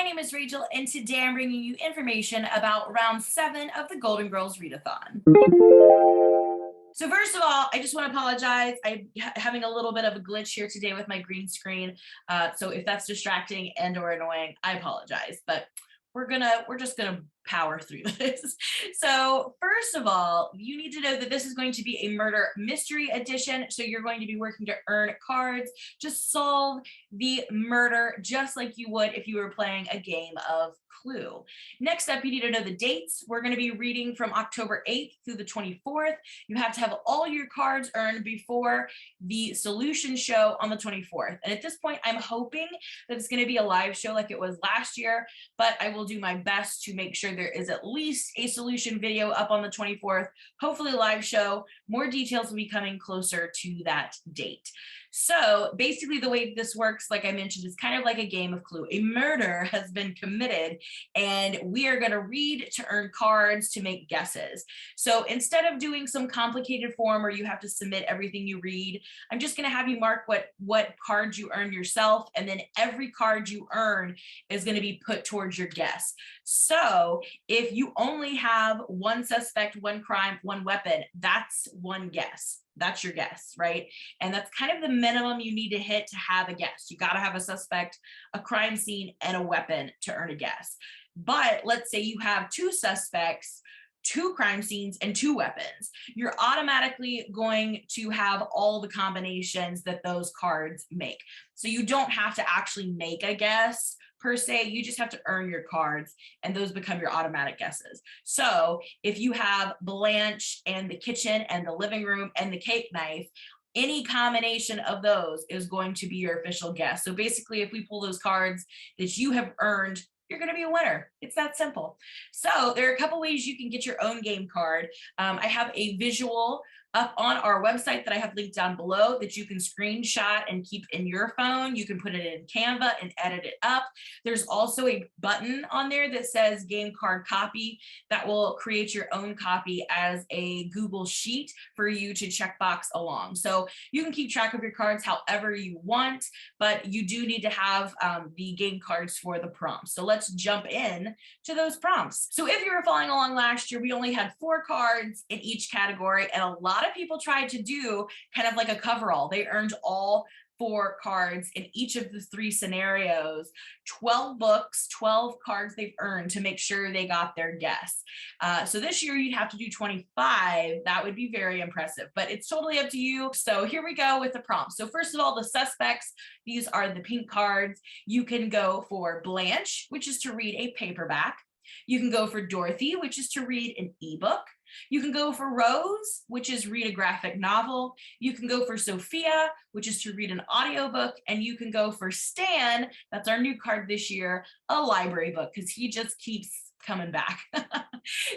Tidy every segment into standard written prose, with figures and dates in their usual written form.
my name is Rachel, and today I'm bringing you information about round 7 of the Golden Girls Readathon. So first of all, I just want to apologize. I'm having a little bit of a glitch here today with my green screen. So if that's distracting and or annoying, I apologize, but we're just gonna power through this. So first of all, you need to know that this is going to be a murder mystery edition. So you're going to be working to earn cards to solve the murder, just like you would if you were playing a game of Clue. Next up, you need to know the dates. We're going to be reading from October 8th through the 24th. You have to have all your cards earned before the solution show on the 24th. And at this point, I'm hoping that it's going to be a live show like it was last year, but I will do my best to make sure there is at least a solution video up on the 24th, hopefully a live show. More details will be coming closer to that date. So basically the way this works, like I mentioned, is kind of like a game of Clue. A murder has been committed and we are going to read to earn cards to make guesses. So instead of doing some complicated form where you have to submit everything you read, I'm just going to have you mark what cards you earn yourself, and then every card you earn is going to be put towards your guess. So if you only have one suspect, one crime, one weapon, that's one guess. That's your guess, right? And that's kind of the minimum you need to hit to have a guess. You got to have a suspect, a crime scene, and a weapon to earn a guess. But let's say you have two suspects, two crime scenes, and two weapons. You're automatically going to have all the combinations that those cards make. So you don't have to actually make a guess per se, you just have to earn your cards and those become your automatic guesses. So if you have Blanche and the kitchen and the living room and the cake knife, any combination of those is going to be your official guess. So basically, if we pull those cards that you have earned, you're going to be a winner. It's that simple. So there are a couple ways you can get your own game card. I have a visual up on our website that I have linked down below that you can screenshot and keep in your phone. You can put it in Canva and edit it up. There's also a button on there that says game card copy that will create your own copy as a Google Sheet for you to checkbox along. So you can keep track of your cards however you want, but you do need to have the game cards for the prompts. So let's jump in to those prompts. So if you were following along last year, we only had 4 cards in each category, and a lot of people tried to do kind of like a coverall. They earned all 4 cards in each of the 3 scenarios, 12 books, 12 cards they've earned to make sure they got their guess. So this year you'd have to do 25. That would be very impressive, but it's totally up to you. So here we go with the prompts. So first of all, the suspects, these are the pink cards. You can go for Blanche, which is to read a paperback. You can go for Dorothy, which is to read an ebook. You can go for Rose, which is read a graphic novel. You can go for Sophia, which is to read an audiobook. And you can go for Stan, that's our new card this year, a library book, because he just keeps coming back.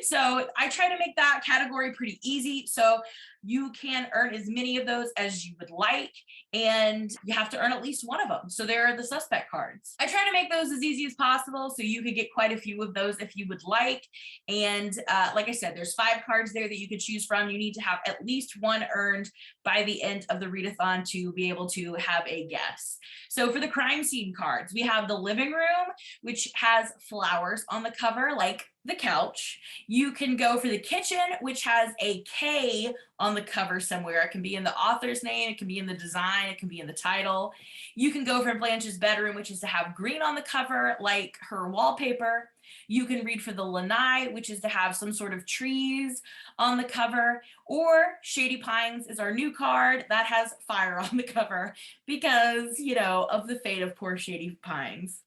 So I try to make that category pretty easy. So you can earn as many of those as you would like, and you have to earn at least one of them. So there are the suspect cards. I try to make those as easy as possible so you could get quite a few of those if you would like. And like I said, there's 5 cards there that you could choose from. You need to have at least one earned by the end of the readathon to be able to have a guess. So for the crime scene cards, we have the living room, which has flowers on the cover, like the couch. You can go for the kitchen, which has a K on the cover somewhere. It can be in the author's name, it can be in the design, it can be in the title. You can go for Blanche's bedroom, which is to have green on the cover, like her wallpaper. You can read for the lanai, which is to have some sort of trees on the cover, or Shady Pines is our new card that has fire on the cover because, you know, of the fate of poor Shady Pines.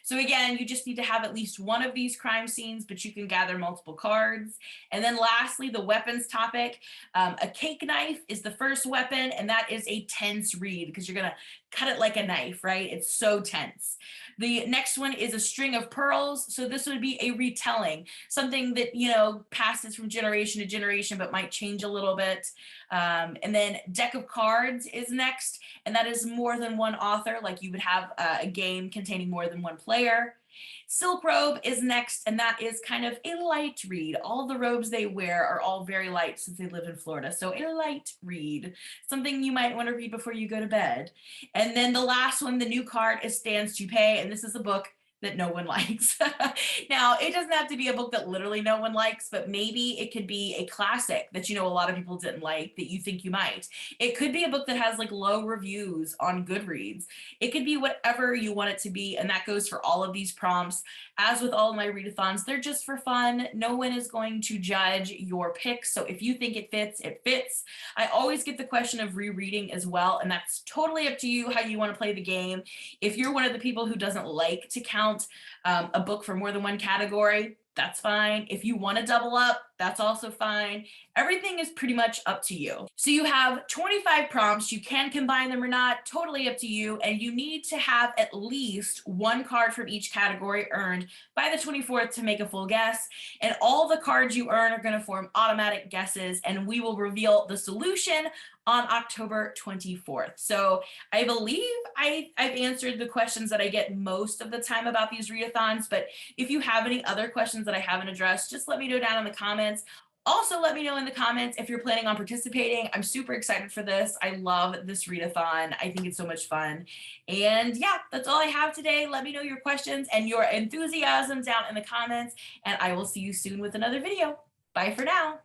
So again, you just need to have at least one of these crime scenes, but you can gather multiple cards. And then lastly, the weapons topic. A cake knife is the first weapon, and that is a tense read because you're going to cut it like a knife, right? It's so tense. The next one is a string of pearls. So this would be a retelling, something that, you know, passes from generation to generation, but might change a little bit. And then deck of cards is next, and that is more than one author, like you would have a game containing more than one player. Silk robe is next, and that is kind of a light read. All the robes they wear are all very light since they live in Florida. So a light read, something you might want to read before you go to bed. And then the last one, the new card, is Stands to Pay, and this is a book that no one likes. Now, it doesn't have to be a book that literally no one likes, but maybe it could be a classic that you know a lot of people didn't like that you think you might. It could be a book that has like low reviews on Goodreads. It could be whatever you want it to be, and that goes for all of these prompts. As with all of my readathons, they're just for fun. No one is going to judge your picks, so if you think it fits, it fits. I always get the question of rereading as well, and that's totally up to you how you want to play the game. If you're one of the people who doesn't like to count a book for more than one category, that's fine. If you want to double up, that's also fine. Everything is pretty much up to you. So you have 25 prompts. You can combine them or not, totally up to you. And you need to have at least one card from each category earned by the 24th to make a full guess. And all the cards you earn are going to form automatic guesses, and we will reveal the solution on October 24th. So I believe I've answered the questions that I get most of the time about these readathons, but if you have any other questions that I haven't addressed, just let me know down in the comments. Also, let me know in the comments if you're planning on participating. I'm super excited for this. I love this readathon. I think it's so much fun. And yeah, that's all I have today. Let me know your questions and your enthusiasm down in the comments, and I will see you soon with another video. Bye for now.